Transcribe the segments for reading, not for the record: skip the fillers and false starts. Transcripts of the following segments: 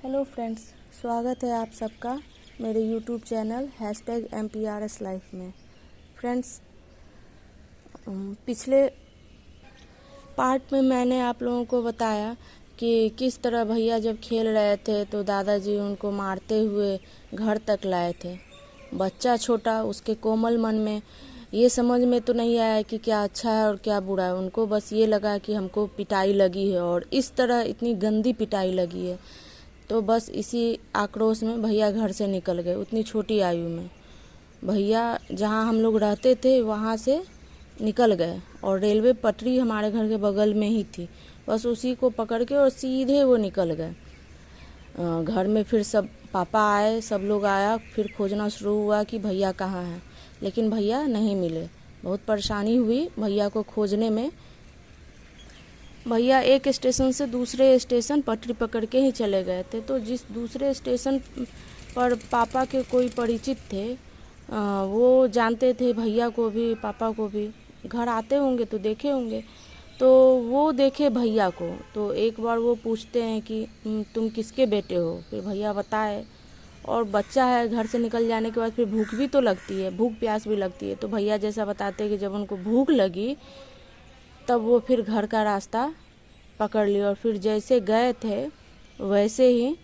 Hello friends, स्वागत है आप सबका मेरे यूट्यूब चैनल #MPRS लाइफ में। फ्रेंड्स, पिछले पार्ट में मैंने आप लोगों को बताया कि किस तरह भैया जब खेल रहे थे तो दादाजी उनको मारते हुए घर तक लाए थे। बच्चा छोटा, उसके कोमल मन में ये समझ में तो नहीं आया कि क्या अच्छा है और क्या बुरा है। उनको बस ये लगा कि हमको पिटाई लगी है और इस तरह इतनी गंदी पिटाई लगी है। तो बस इसी आक्रोश में भैया घर से निकल गए। उतनी छोटी आयु में भैया जहाँ हम लोग रहते थे वहाँ से निकल गए और रेलवे पटरी हमारे घर के बगल में ही थी। बस उसी को पकड़ के और सीधे वो निकल गए। घर में फिर सब पापा आए, सब लोग आया, फिर खोजना शुरू हुआ कि भैया कहाँ हैं, लेकिन भैया नहीं मिले। बहुत परेशानी हुई भैया को खोजने में। भैया एक स्टेशन से दूसरे स्टेशन पटरी पकड़ के ही चले गए थे। तो जिस दूसरे स्टेशन पर पापा के कोई परिचित थे, वो जानते थे भैया को भी पापा को भी, घर आते होंगे तो देखे होंगे। तो वो देखे भैया को, तो एक बार वो पूछते हैं कि तुम किसके बेटे हो। फिर भैया बताए, और बच्चा है, घर से निकल जाने के बाद फिर भूख भी तो लगती है, भूख प्यास भी लगती है। तो भैया जैसा बताते हैं कि जब उनको भूख लगी तब वो फिर घर का रास्ता पकड़ लिया और फिर जैसे गए थे वैसे ही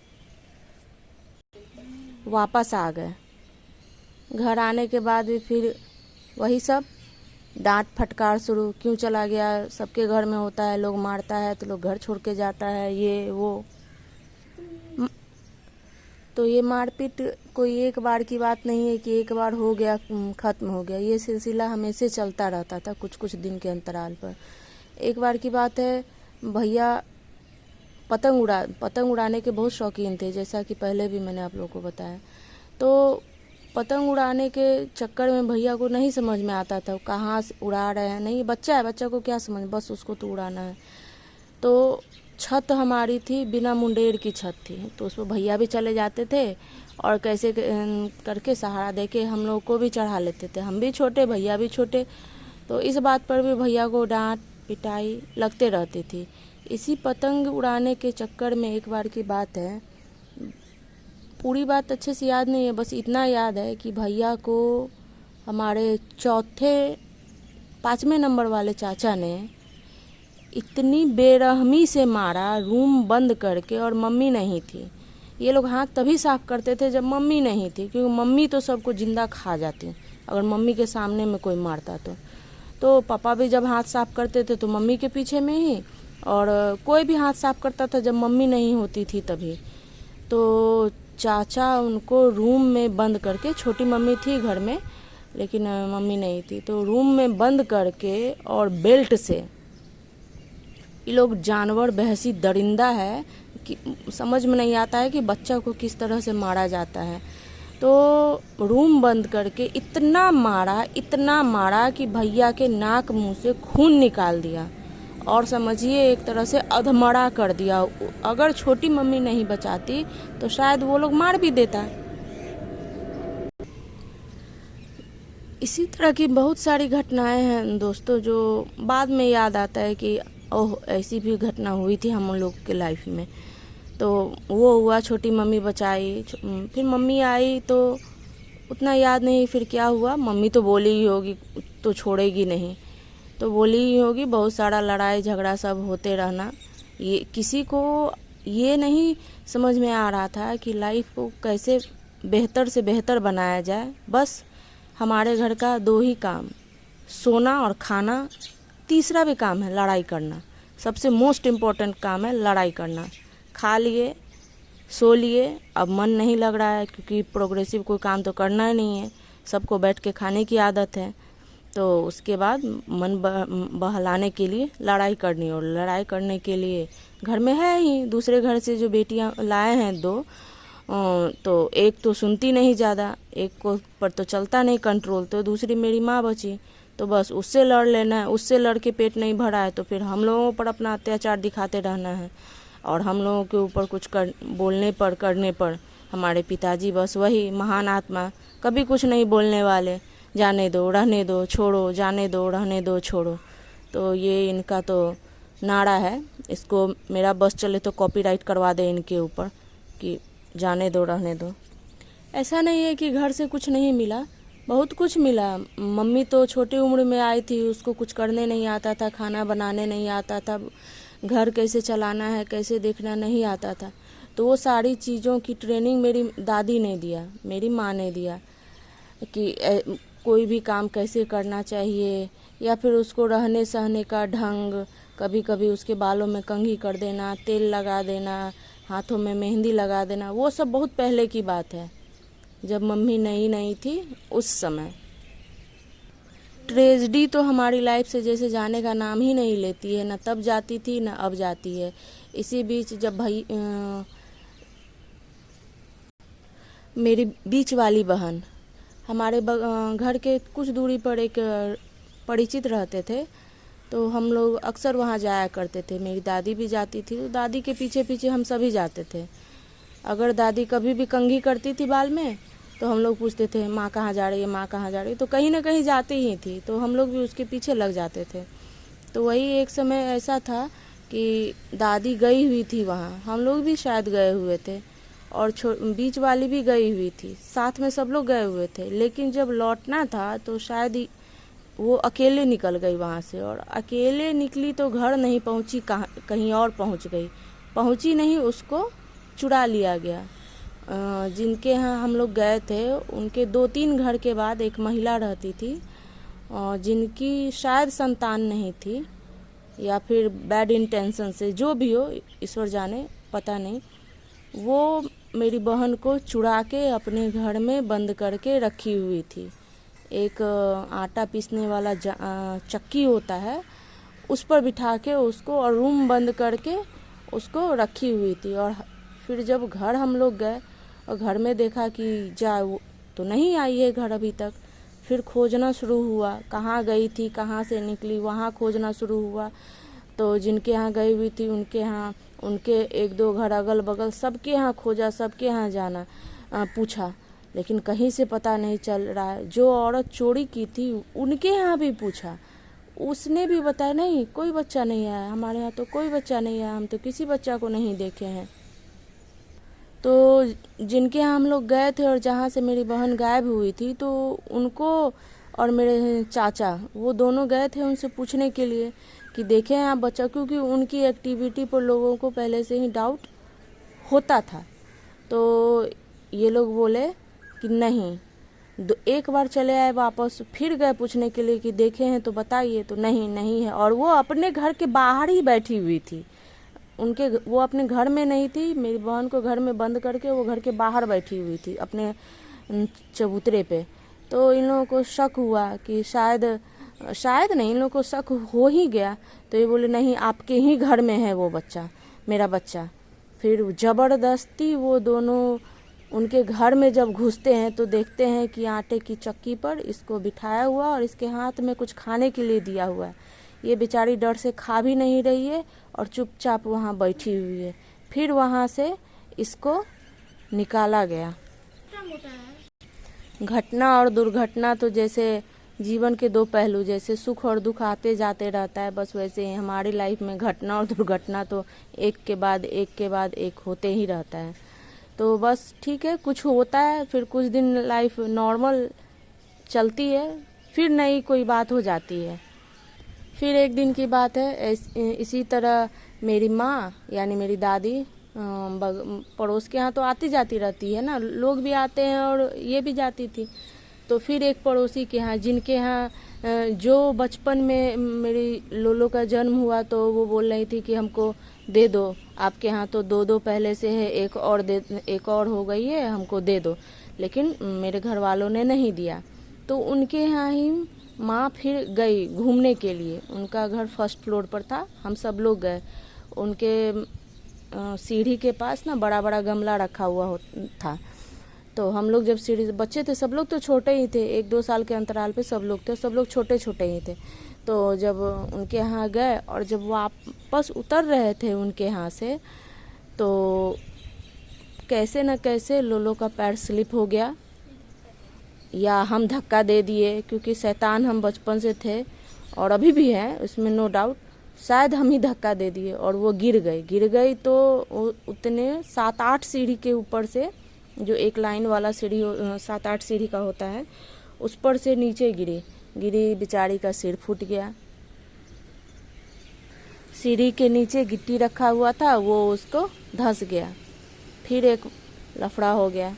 वापस आ गए। घर आने के बाद भी फिर वही सब डांट फटकार शुरू, क्यों चला गया, सबके घर में होता है, लोग मारता है तो लोग घर छोड़ के जाता है, ये वो। तो ये मारपीट कोई एक बार की बात नहीं है कि एक बार हो गया ख़त्म हो गया। ये सिलसिला हमेशा चलता रहता था, कुछ कुछ दिन के अंतराल पर। एक बार की बात है, भैया पतंग उड़ाने के बहुत शौकीन थे, जैसा कि पहले भी मैंने आप लोगों को बताया। तो पतंग उड़ाने के चक्कर में भैया को नहीं समझ में आता था कहाँ से उड़ा रहे हैं। नहीं, बच्चा है, बच्चा को क्या समझ, बस उसको तो उड़ाना है। तो छत हमारी थी, बिना मुंडेर की छत थी, तो उस पर भैया भी चले जाते थे और कैसे करके सहारा देके हम लोग को भी चढ़ा लेते थे। हम भी छोटे, भैया भी छोटे। तो इस बात पर भी भैया को डांट पिटाई लगते रहती थी। इसी पतंग उड़ाने के चक्कर में एक बार की बात है, पूरी बात अच्छे से याद नहीं है, बस इतना याद है कि भैया को हमारे 5वें नंबर वाले चाचा ने इतनी बेरहमी से मारा, रूम बंद करके, और मम्मी नहीं थी। ये लोग हाथ तभी साफ करते थे जब मम्मी नहीं थी, क्योंकि मम्मी तो सबको जिंदा खा जाती अगर मम्मी के सामने में कोई मारता तो पापा भी जब हाथ साफ करते थे तो मम्मी के पीछे में ही, और कोई भी हाथ साफ करता था जब मम्मी नहीं होती थी तभी। तो चाचा उनको रूम में बंद करके, छोटी मम्मी थी घर में लेकिन मम्मी नहीं थी, तो रूम में बंद करके और बेल्ट से, ये लोग जानवर बहसी दरिंदा है कि समझ में नहीं आता है कि बच्चा को किस तरह से मारा जाता है। तो रूम बंद करके इतना मारा कि भैया के नाक मुंह से खून निकाल दिया, और समझिए एक तरह से अधमरा कर दिया। अगर छोटी मम्मी नहीं बचाती तो शायद वो लोग मार भी देता। इसी तरह की बहुत सारी घटनाएं हैं दोस्तों, जो बाद में याद आता है कि ओह, ऐसी भी घटना हुई थी हम लोग के लाइफ में। तो वो हुआ, छोटी मम्मी बचाई, फिर मम्मी आई तो उतना याद नहीं फिर क्या हुआ। मम्मी तो बोली ही होगी, तो छोड़ेगी नहीं, तो बोली ही होगी। बहुत सारा लड़ाई झगड़ा सब होते रहना। ये किसी को ये नहीं समझ में आ रहा था कि लाइफ को कैसे बेहतर से बेहतर बनाया जाए। बस हमारे घर का 2 ही काम, सोना और खाना। तीसरा भी काम है लड़ाई करना। सबसे मोस्ट इम्पोर्टेंट काम है लड़ाई करना। खा लिए, सो लिए, अब मन नहीं लग रहा है क्योंकि प्रोग्रेसिव कोई काम तो करना ही नहीं है, सबको बैठ के खाने की आदत है। तो उसके बाद मन बहलाने के लिए लड़ाई करनी, और लड़ाई करने के लिए घर में है ही, दूसरे घर से जो बेटियां लाए हैं 2, तो एक तो सुनती नहीं ज़्यादा, एक को पर तो चलता नहीं कंट्रोल, तो दूसरी मेरी माँ बची। तो बस उससे लड़ लेना है, उससे लड़ के पेट नहीं भरा है तो फिर हम लोगों पर अपना अत्याचार दिखाते रहना है। और हम लोगों के ऊपर कुछ बोलने पर करने पर हमारे पिताजी बस वही महान आत्मा, कभी कुछ नहीं बोलने वाले, जाने दो, रहने दो, छोड़ो, जाने दो, रहने दो, छोड़ो। तो ये इनका तो नारा है, इसको मेरा बस चले तो कॉपीराइट करवा दे इनके ऊपर। कि जाने दो, रहने दो। ऐसा नहीं है कि घर से कुछ नहीं मिला, बहुत कुछ मिला। मम्मी तो छोटी उम्र में आई थी, उसको कुछ करने नहीं आता था, खाना बनाने नहीं आता था, घर कैसे चलाना है कैसे देखना नहीं आता था। तो वो सारी चीज़ों की ट्रेनिंग मेरी दादी ने दिया, मेरी माँ ने दिया कि कोई भी काम कैसे करना चाहिए, या फिर उसको रहने सहने का ढंग। कभी कभी उसके बालों में कंघी कर देना, तेल लगा देना, हाथों में मेहंदी लगा देना, वो सब बहुत पहले की बात है, जब मम्मी नई नई थी उस समय। ट्रेजेडी तो हमारी लाइफ से जैसे जाने का नाम ही नहीं लेती है, ना तब जाती थी ना अब जाती है। इसी बीच जब मेरी बीच वाली बहन हमारे घर के कुछ दूरी पर एक परिचित रहते थे, तो हम लोग अक्सर वहाँ जाया करते थे। मेरी दादी भी जाती थी, तो दादी के पीछे पीछे हम सभी जाते थे। अगर दादी कभी भी कंघी करती थी बाल में, तो हम लोग पूछते थे माँ कहाँ जा रही है, माँ कहाँ जा रही है, तो कहीं ना कहीं जाती ही थी, तो हम लोग भी उसके पीछे लग जाते थे। तो वही एक समय ऐसा था कि दादी गई हुई थी वहाँ, हम लोग भी शायद गए हुए थे, और बीच वाली भी गई हुई थी, साथ में सब लोग गए हुए थे। लेकिन जब लौटना था तो शायद वो अकेले निकल गई वहाँ से, और अकेले निकली तो घर नहीं पहुँची, कहीं और पहुँच गई। पहुँची नहीं, उसको चुरा लिया गया। जिनके यहाँ हम लोग गए थे उनके 2-3 घर के बाद एक महिला रहती थी, जिनकी शायद संतान नहीं थी, या फिर बैड इंटेंशन से, जो भी हो ईश्वर जाने, पता नहीं। वो मेरी बहन को चुरा के अपने घर में बंद करके रखी हुई थी। एक आटा पीसने वाला चक्की होता है, उस पर बिठा के उसको और रूम बंद करके उसको रखी हुई थी। और फिर जब घर हम लोग गए और घर में देखा कि वो तो नहीं आई है घर अभी तक। फिर खोजना शुरू हुआ, कहाँ गई थी, कहाँ से निकली, वहाँ खोजना शुरू हुआ। तो जिनके यहाँ गई हुई थी उनके यहाँ, उनके 1-2 घर अगल बगल सबके यहाँ खोजा, सबके यहाँ जाना पूछा, लेकिन कहीं से पता नहीं चल रहा है। जो औरत चोरी की थी उनके यहाँ भी पूछा, उसने भी बताया नहीं, कोई बच्चा नहीं आया हमारे यहाँ, तो कोई बच्चा नहीं आया, हम तो किसी बच्चा को नहीं देखे हैं। तो जिनके यहाँ हम लोग गए थे और जहाँ से मेरी बहन गायब हुई थी, तो उनको और मेरे चाचा, वो दोनों गए थे उनसे पूछने के लिए कि देखे हैं आप बच्चा, क्योंकि उनकी एक्टिविटी पर लोगों को पहले से ही डाउट होता था। तो ये लोग बोले कि नहीं। एक बार चले आए वापस, फिर गए पूछने के लिए कि देखे हैं तो बताइए, तो नहीं है। और वो अपने घर के बाहर ही बैठी हुई थी, वो अपने घर में नहीं थी, मेरी बहन को घर में बंद करके वो घर के बाहर बैठी हुई थी अपने चबूतरे पे। तो इन लोगों को शक हुआ कि शायद नहीं, इन लोगों को शक हो ही गया। तो ये बोले नहीं, आपके ही घर में है वो बच्चा, मेरा बच्चा। फिर जबरदस्ती वो दोनों उनके घर में जब घुसते हैं तो देखते हैं कि आटे की चक्की पर इसको बिठाया हुआ और इसके हाथ में कुछ खाने के लिए दिया हुआ है। ये बेचारी डर से खा भी नहीं रही है और चुपचाप वहाँ बैठी हुई है। फिर वहाँ से इसको निकाला गया। घटना और दुर्घटना तो जैसे जीवन के 2 पहलू, जैसे सुख और दुख आते जाते रहता है, बस वैसे ही हमारी लाइफ में घटना और दुर्घटना तो एक के बाद एक होते ही रहता है। तो बस ठीक है, कुछ होता है, फिर कुछ दिन लाइफ नॉर्मल चलती है, फिर नई कोई बात हो जाती है। फिर एक दिन की बात है, इसी तरह मेरी माँ यानी मेरी दादी पड़ोस के यहाँ तो आती जाती रहती है ना, लोग भी आते हैं और ये भी जाती थी। तो फिर एक पड़ोसी के यहाँ, जिनके यहाँ जो बचपन में मेरी लोलो का जन्म हुआ, तो वो बोल रही थी कि हमको दे दो, आपके यहाँ तो 2 पहले से है, एक और हो गई है, हमको दे दो। लेकिन मेरे घर वालों ने नहीं दिया। तो उनके यहाँ ही माँ फिर गई घूमने के लिए। उनका घर 1st फ्लोर पर था, हम सब लोग गए। उनके सीढ़ी के पास ना बड़ा बड़ा गमला रखा हुआ था। तो हम लोग जब सीढ़ी, बच्चे थे सब लोग, तो छोटे ही थे, 1-2 साल के अंतराल पे सब लोग थे, सब लोग छोटे छोटे ही थे। तो जब उनके यहाँ गए और जब वापस उतर रहे थे उनके यहाँ से, तो कैसे न कैसे लोलो का पैर स्लिप हो गया, या हम धक्का दे दिए, क्योंकि शैतान हम बचपन से थे और अभी भी हैं, उसमें नो डाउट। शायद हम ही धक्का दे दिए और वो गिर गई तो उतने 7-8 सीढ़ी के ऊपर से, जो एक लाइन वाला सीढ़ी 7-8 सीढ़ी का होता है, उस पर से नीचे गिरी बेचारी का सिर फूट गया। सीढ़ी के नीचे गिट्टी रखा हुआ था, वो उसको धंस गया, फिर एक लफड़ा हो गया।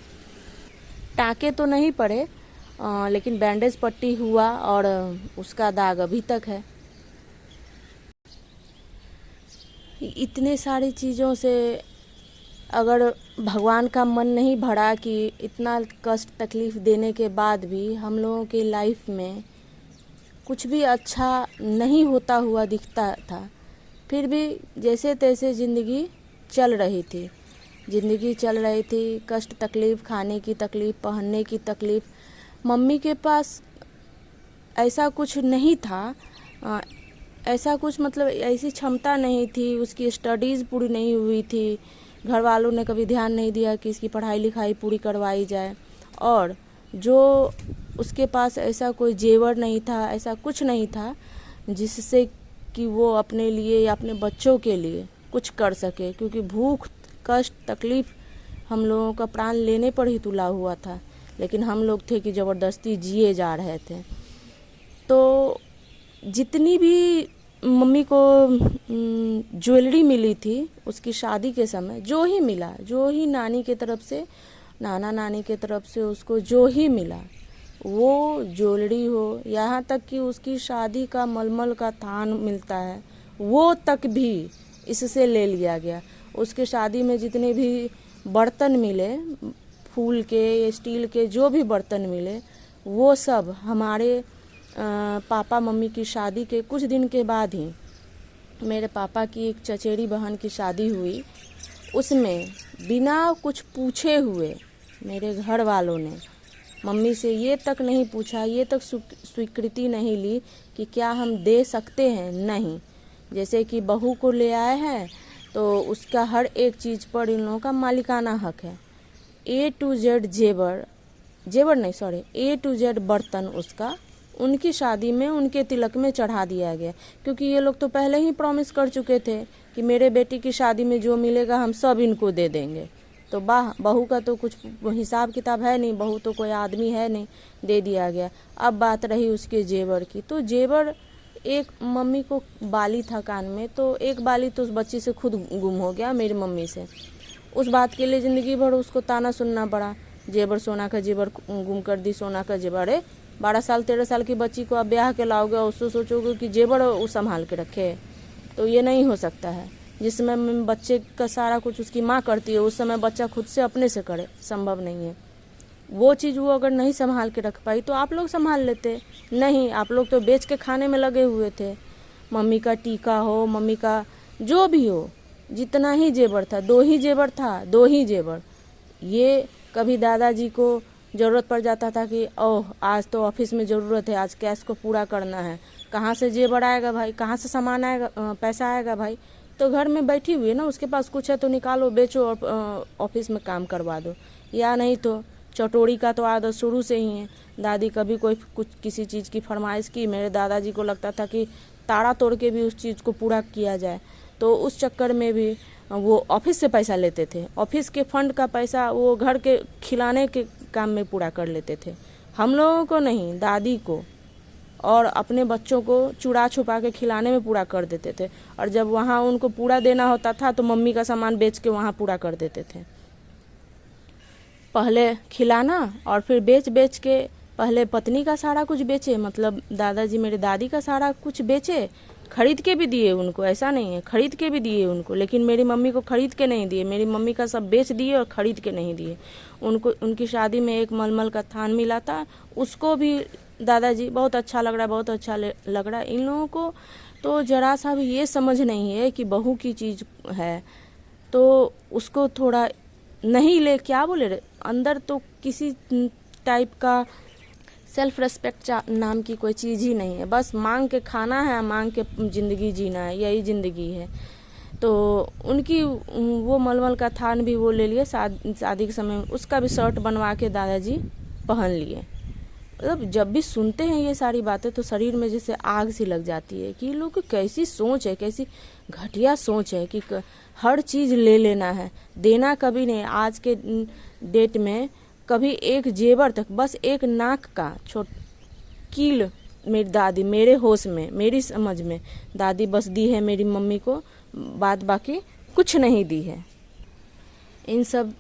टाँके तो नहीं पड़े, लेकिन बैंडेज पट्टी हुआ और उसका दाग अभी तक है। इतने सारी चीज़ों से अगर भगवान का मन नहीं भरा कि इतना कष्ट तकलीफ़ देने के बाद भी हम लोगों की लाइफ में कुछ भी अच्छा नहीं होता हुआ दिखता था, फिर भी जैसे तैसे ज़िंदगी चल रही थी। कष्ट तकलीफ़, खाने की तकलीफ़, पहनने की तकलीफ़। मम्मी के पास ऐसा कुछ नहीं था, ऐसा कुछ मतलब ऐसी क्षमता नहीं थी, उसकी स्टडीज़ पूरी नहीं हुई थी, घर वालों ने कभी ध्यान नहीं दिया कि इसकी पढ़ाई लिखाई पूरी करवाई जाए। और जो उसके पास ऐसा कोई जेवर नहीं था, ऐसा कुछ नहीं था जिससे कि वो अपने लिए या अपने बच्चों के लिए कुछ कर सके, क्योंकि भूख, कष्ट, तकलीफ़ हम लोगों का प्राण लेने पर ही तुला हुआ था, लेकिन हम लोग थे कि ज़बरदस्ती जिए जा रहे थे। तो जितनी भी मम्मी को ज्वेलरी मिली थी उसकी शादी के समय, जो ही मिला, जो ही नानी के तरफ से, नाना नानी के तरफ से उसको जो ही मिला, वो ज्वेलरी हो, यहाँ तक कि उसकी शादी का मलमल का थान मिलता है, वो तक भी इससे ले लिया गया। उसके शादी में जितने भी बर्तन मिले, फूल के, स्टील के, जो भी बर्तन मिले, वो सब हमारे पापा मम्मी की शादी के कुछ दिन के बाद ही मेरे पापा की एक चचेरी बहन की शादी हुई। उसमें बिना कुछ पूछे हुए मेरे घर वालों ने मम्मी से ये तक नहीं पूछा, ये तक स्वीकृति नहीं ली कि क्या हम दे सकते हैं। नहीं, जैसे कि बहू को ले आए हैं तो उसका हर एक चीज़ पर इन लोगों का मालिकाना हक है। A to Z A to Z बर्तन उसका उनकी शादी में, उनके तिलक में चढ़ा दिया गया, क्योंकि ये लोग तो पहले ही प्रॉमिस कर चुके थे कि मेरे बेटी की शादी में जो मिलेगा हम सब इनको दे देंगे। तो बहू का तो कुछ हिसाब किताब है नहीं, बहू तो कोई आदमी है नहीं, दे दिया गया। अब बात रही उसके जेवर की, तो जेवर, एक मम्मी को बाली था कान में, तो एक बाली तो उस बच्ची से खुद गुम हो गया, मेरी मम्मी से। उस बात के लिए ज़िंदगी भर उसको ताना सुनना पड़ा, जेवर, सोना का जेवर गुम कर दी, सोना का जेवर। अरे 12 साल 13 साल की बच्ची को आप ब्याह के लाओगे, उससे सोचोगे कि जेवर वो संभाल के रखे, तो ये नहीं हो सकता है। जिस समय बच्चे का सारा कुछ उसकी माँ करती है, उस समय बच्चा खुद से अपने से करे, संभव नहीं है। वो चीज़ वो अगर नहीं संभाल के रख पाई तो आप लोग संभाल लेते। नहीं, आप लोग तो बेच के खाने में लगे हुए थे। मम्मी का टीका हो, मम्मी का जो भी हो, जितना ही जेवर था, 2 ही जेवर था, 2 ही जेवर। ये कभी दादाजी को ज़रूरत पड़ जाता था कि ओह आज तो ऑफिस में ज़रूरत है, आज कैश को पूरा करना है, कहाँ से जेवर आएगा भाई, कहाँ से सामान आएगा, पैसा आएगा भाई। तो घर में बैठी हुई है ना, उसके पास कुछ है तो निकालो, बेचो और ऑफिस में काम करवा दो। या नहीं तो चटोरी का तो आदत शुरू से ही है। दादी कभी कोई कुछ किसी चीज़ की फरमाइश की, मेरे दादाजी को लगता था कि ताड़ा तोड़ के भी उस चीज़ को पूरा किया जाए, तो उस चक्कर में भी वो ऑफिस से पैसा लेते थे। ऑफिस के फंड का पैसा वो घर के खिलाने के काम में पूरा कर लेते थे। हम लोगों को नहीं, दादी को और अपने बच्चों को चुरा छुपा के खिलाने में पूरा कर देते थे। और जब वहाँ उनको पूरा देना होता था तो मम्मी का सामान बेच के वहाँ पूरा कर देते थे। पहले खिलाना और फिर बेच के, पहले पत्नी का सारा कुछ बेचे, मतलब दादाजी मेरे दादी का सारा कुछ बेचे, खरीद के भी दिए उनको, ऐसा नहीं है, खरीद के भी दिए उनको, लेकिन मेरी मम्मी को खरीद के नहीं दिए। मेरी मम्मी का सब बेच दिए और ख़रीद के नहीं दिए उनको। उनकी शादी में एक मलमल का थान मिला था, उसको भी दादाजी बहुत अच्छा लग रहा है, बहुत अच्छा लग रहा है। इन लोगों को तो ज़रा सा भी ये समझ नहीं है कि बहू की चीज़ है तो उसको थोड़ा नहीं ले, क्या बोले रे, अंदर तो किसी टाइप का सेल्फ रेस्पेक्ट नाम की कोई चीज़ ही नहीं है। बस मांग के खाना है, मांग के ज़िंदगी जीना है, यही ज़िंदगी है। तो उनकी वो मलमल का थान भी वो ले लिए, शादी के समय उसका भी शर्ट बनवा के दादाजी पहन लिए। मतलब जब भी सुनते हैं ये सारी बातें तो शरीर में जैसे आग सी लग जाती है कि ये लोग की कैसी सोच है, कैसी घटिया सोच है कि हर चीज़ ले लेना है, देना कभी नहीं। आज के डेट में कभी एक जेवर तक, बस एक नाक का कील मेरी दादी, मेरे होश में, मेरी समझ में दादी बस दी है मेरी मम्मी को, बाद बाकी कुछ नहीं दी है। इन सब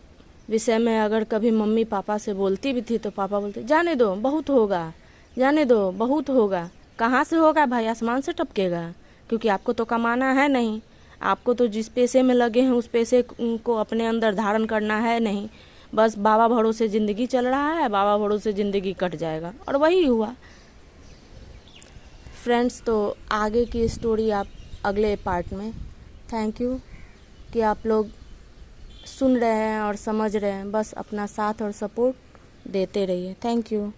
विषय में अगर कभी मम्मी पापा से बोलती भी थी तो पापा बोलते जाने दो बहुत होगा, जाने दो बहुत होगा। कहाँ से होगा भाई, आसमान से टपकेगा? क्योंकि आपको तो कमाना है नहीं, आपको तो जिस पैसे में लगे हैं उस पैसे को अपने अंदर धारण करना है नहीं, बस बाबा भरोसे ज़िंदगी चल रहा है, बाबा भरोसे ज़िंदगी कट जाएगा। और वही हुआ फ्रेंड्स। तो आगे की स्टोरी आप अगले पार्ट में। थैंक यू कि आप लोग सुन रहे हैं और समझ रहे हैं। बस अपना साथ और सपोर्ट देते रहिए। Thank you.